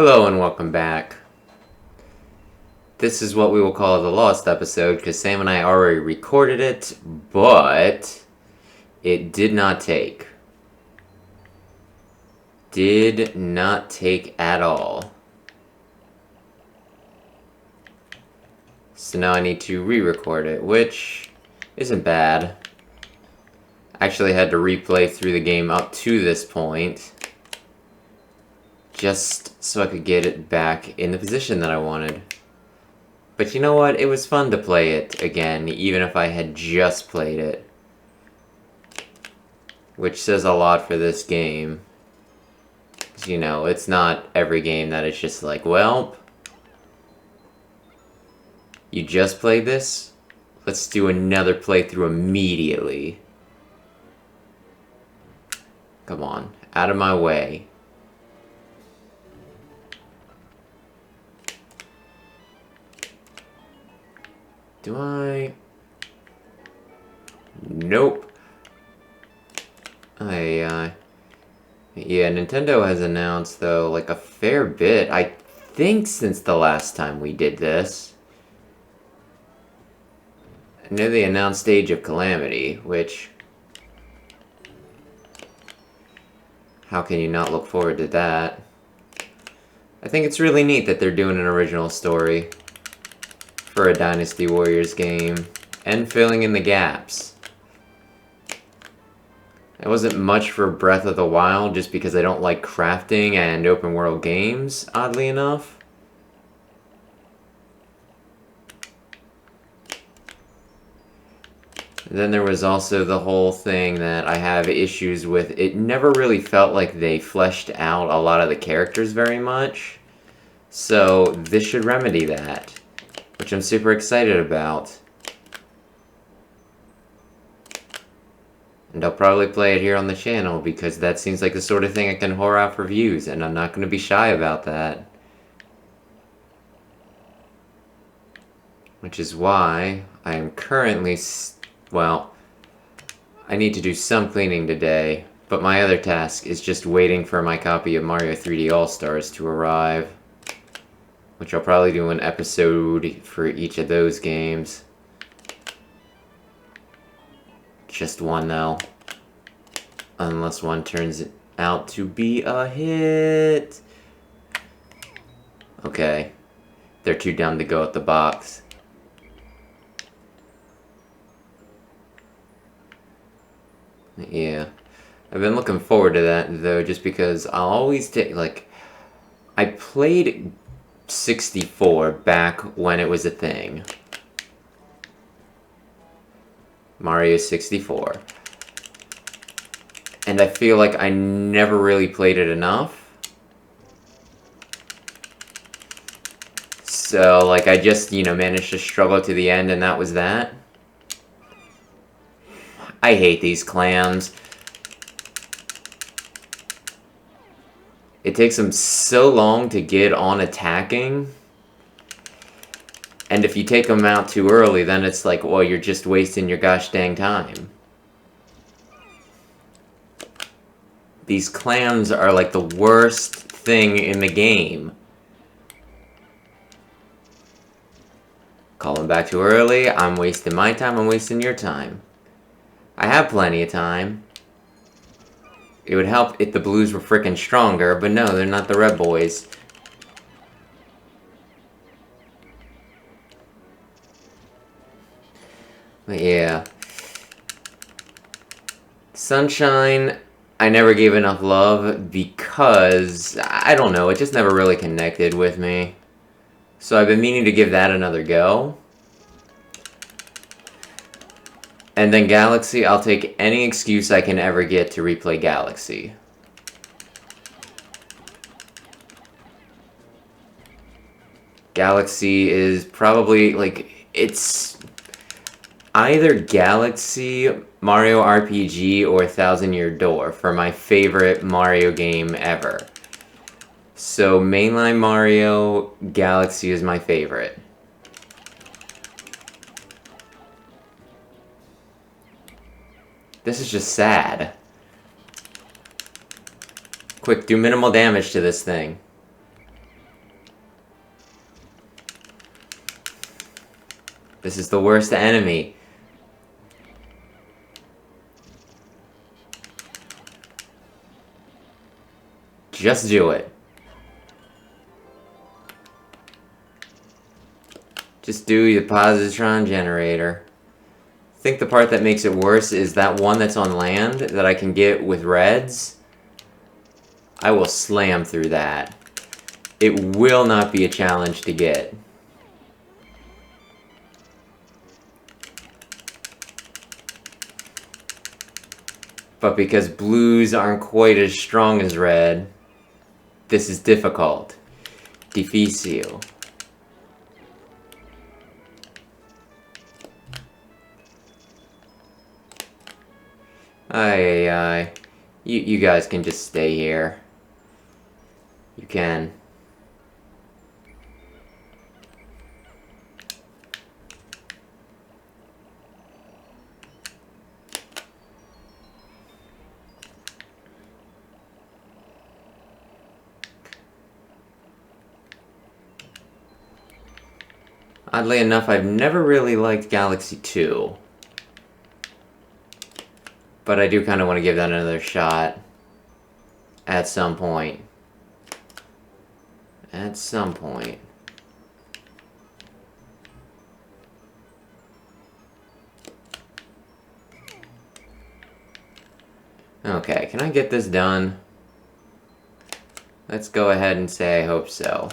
Hello and welcome back. This is what we will call the lost episode because Sam and I already recorded it, but it did not take. Did not take at all. So now I need to re-record it, which isn't bad. I actually had to replay through the game up to this point, just so I could get it back in the position that I wanted. But you know what? It was fun to play it again, even if I had just played it. Which says a lot for this game. 'Cause, you know, it's not every game that it's just like, well, you just played this? Let's do another playthrough immediately. Come on, out of my way. Do I? Nope. Yeah, Nintendo has announced, though, like a fair bit, I think, since the last time we did this. I know they announced Age of Calamity, which... how can you not look forward to that? I think it's really neat that they're doing an original story for a Dynasty Warriors game, and filling in the gaps. It wasn't much for Breath of the Wild, just because I don't like crafting and open world games, oddly enough. Then there was also the whole thing that I have issues with. It never really felt like they fleshed out a lot of the characters very much. So this should remedy that, which I'm super excited about. And I'll probably play it here on the channel because that seems like the sort of thing I can whore out for views, and I'm not going to be shy about that. Which is why I am currently, well, I need to do some cleaning today, but my other task is just waiting for my copy of Mario 3D All-Stars to arrive. Which I'll probably do an episode for each of those games. Just one, though. Unless one turns out to be a hit. Okay. They're too dumb to go at the box. Yeah. I've been looking forward to that, though, just because I'll always take, like... I played 64 back when it was a thing. Mario 64. And I feel like I never really played it enough. So, like, I just, managed to struggle to the end, and that was that. I hate these clams. It takes them so long to get on attacking. And if you take them out too early, then it's like, well, you're just wasting your gosh dang time. These clams are like the worst thing in the game. Call them back too early, I'm wasting my time, I'm wasting your time. I have plenty of time. It would help if the blues were frickin' stronger, but no, they're not the red boys. But yeah. Sunshine, I never gave enough love because, I don't know, it just never really connected with me. So I've been meaning to give that another go. And then Galaxy, I'll take any excuse I can ever get to replay Galaxy. Galaxy is probably, like, it's either Galaxy, Mario RPG, or Thousand Year Door for my favorite Mario game ever. So mainline Mario, Galaxy is my favorite. This is just sad. Quick, do minimal damage to this thing. This is the worst enemy. Just do it. Just do the positron generator. I think the part that makes it worse is that one that's on land that I can get with reds. I will slam through that. It will not be a challenge to get. But because blues aren't quite as strong as red, this is difficult. Difícil. Ay, ay, ay. You guys can just stay here. You can. Oddly enough, I've never really liked Galaxy 2. But I do kind of want to give that another shot. At some point. At some point. Okay, can I get this done? Let's go ahead and say I hope so.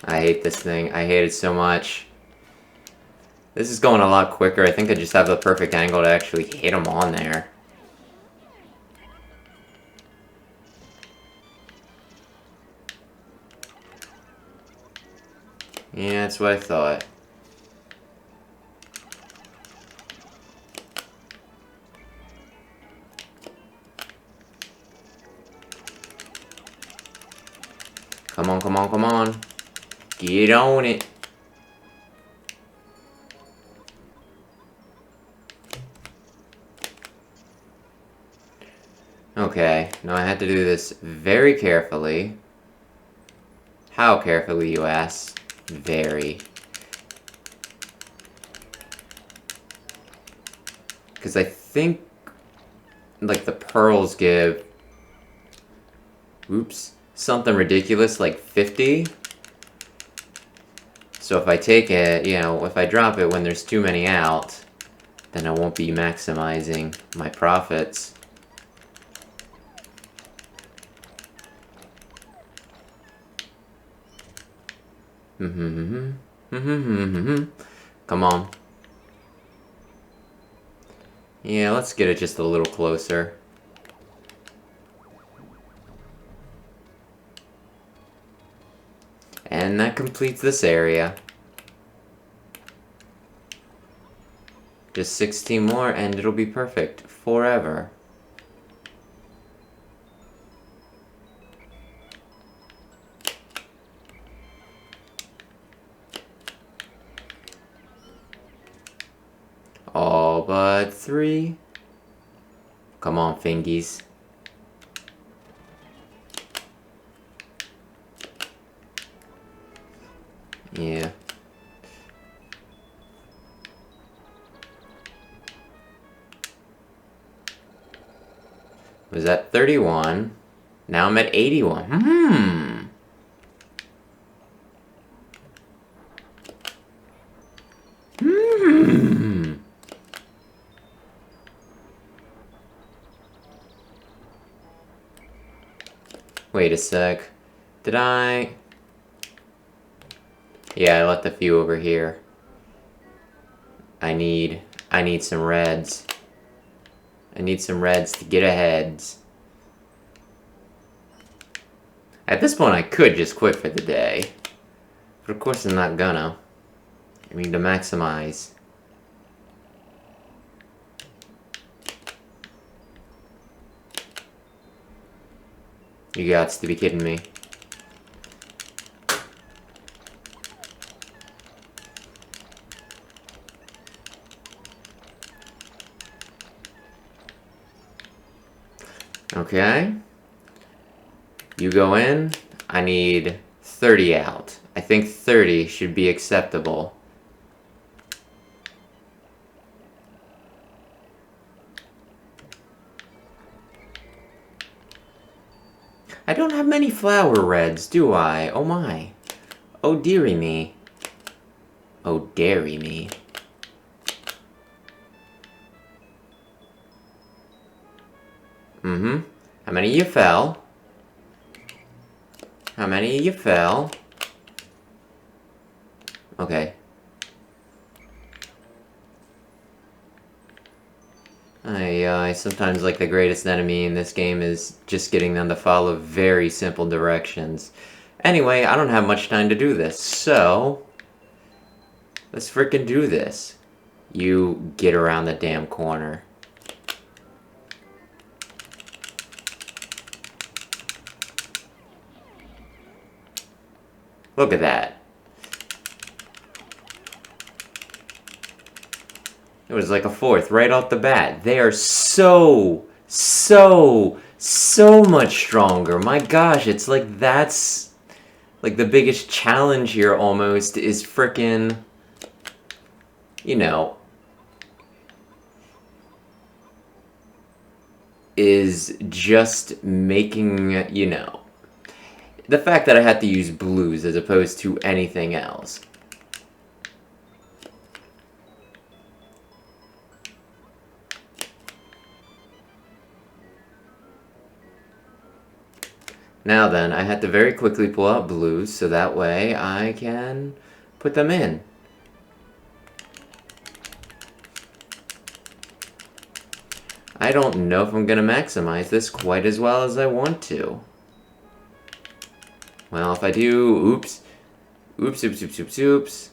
I hate this thing. I hate it so much. This is going a lot quicker. I think I just have the perfect angle to actually hit them on there. Yeah, that's what I thought. Come on, come on, come on. Get on it. Okay, now I had to do this very carefully. How carefully, you ask? Very. Because I think, like, the pearls give... Oops. Something ridiculous, like 50. So if I take it, you know, if I drop it when there's too many out, then I won't be maximizing my profits. Come on. Yeah, let's get it just a little closer. And that completes this area. Just 16 more and it'll be perfect forever. All but 3. Come on, fingies. Yeah. Was at 31. Now I'm at 81. Wait a sec. Did I... Yeah, I left a few over here. I need some reds. I need some reds to get ahead. At this point, I could just quit for the day. But of course I'm not gonna. I need to maximize. You gots to be kidding me. Okay. You go in. I need 30 out. I think 30 should be acceptable. I don't have many flower reds, do I? Oh my. Oh dearie me. Oh dairy me. Mm-hmm. How many you fell? How many you fell? Okay. I sometimes like the greatest enemy in this game is just getting them to follow very simple directions. Anyway, I don't have much time to do this, so let's frickin' do this. You get around the damn corner. Look at that. It was like a fourth right off the bat. They are so much stronger. My gosh, it's like that's like the biggest challenge here almost is frickin', you know, is just making, you know, the fact that I had to use blues as opposed to anything else. Now then, I had to very quickly pull out blues so that way I can put them in. I don't know if I'm gonna maximize this quite as well as I want to. Well, if I do, oops. Oops, oops, oops, oops, oops.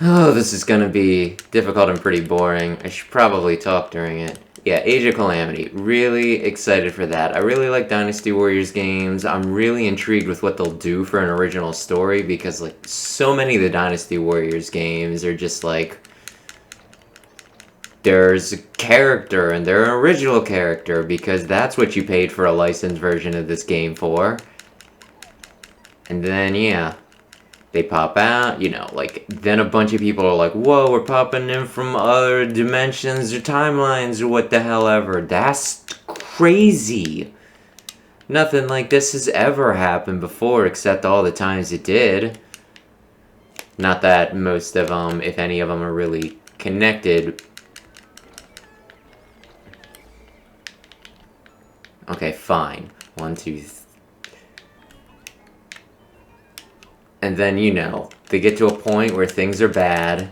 Oh, this is gonna be difficult and pretty boring. I should probably talk during it. Yeah, Age of Calamity. Really excited for that. I really like Dynasty Warriors games. I'm really intrigued with what they'll do for an original story because, like, so many of the Dynasty Warriors games are just like, there's a character and they're an original character because that's what you paid for a licensed version of this game for. And then, yeah. They pop out, you know, like, then a bunch of people are like, whoa, we're popping in from other dimensions or timelines or what the hell ever. That's crazy. Nothing like this has ever happened before except all the times it did. Not that most of them, if any of them, are really connected. Okay, fine. 1, 2, 3. And then, you know, they get to a point where things are bad,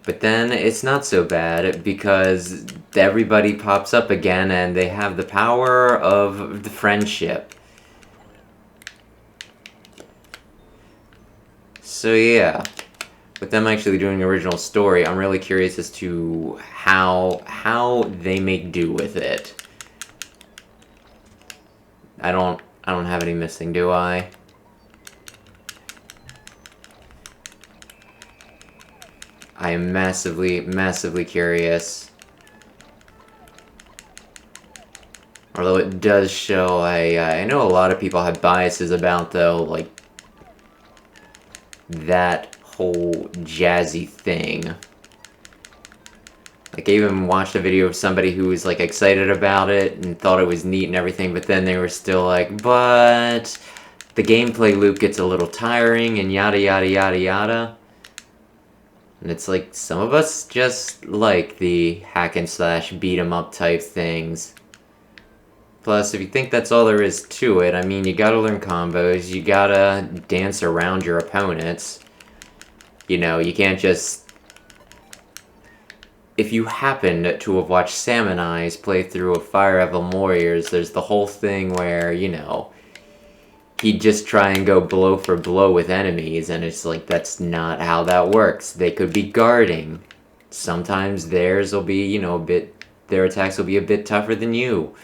but then it's not so bad because everybody pops up again and they have the power of the friendship. So yeah, with them actually doing the original story, I'm really curious as to how they make do with it. I don't have any missing, do I? I am massively curious. Although it does show, I know a lot of people have biases about, though, like, that whole jazzy thing. Like, I even watched a video of somebody who was, like, excited about it and thought it was neat and everything, but then they were still like, but the gameplay loop gets a little tiring and yada yada yada yada. And it's like, some of us just like the hack and slash beat 'em up type things. Plus, if you think that's all there is to it, I mean, you gotta learn combos, you gotta dance around your opponents. You know, you can't just... If you happen to have watched Salmon Eyes play through of Fire Emblem Warriors, there's the whole thing where, you know, he'd just try and go blow for blow with enemies, and it's like, that's not how that works. They could be guarding. Sometimes theirs will be, their attacks will be a bit tougher than you.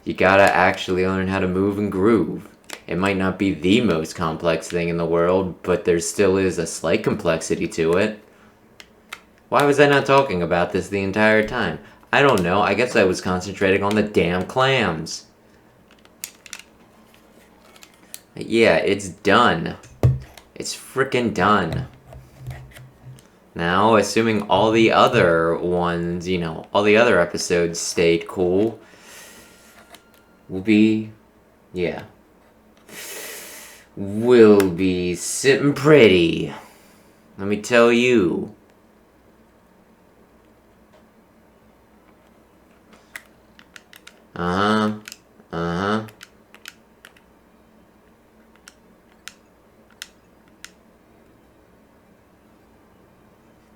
You gotta actually learn how to move and groove. It might not be the most complex thing in the world, but there still is a slight complexity to it. Why was I not talking about this the entire time? I don't know, I guess I was concentrating on the damn clams. Yeah, it's done. It's frickin' done. Now, assuming all the other ones, all the other episodes stayed cool, we'll be sitting pretty. Let me tell you.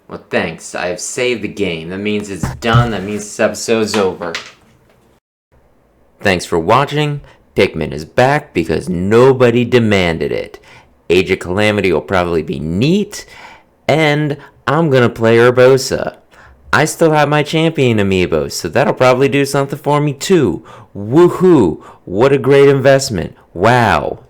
Well, thanks. I've saved the game. That means it's done. That means this episode's over. Thanks for watching. Pikmin is back because nobody demanded it. Age of Calamity will probably be neat. And I'm gonna play Urbosa. I still have my champion amiibo, so that'll probably do something for me too. Woohoo! What a great investment. Wow.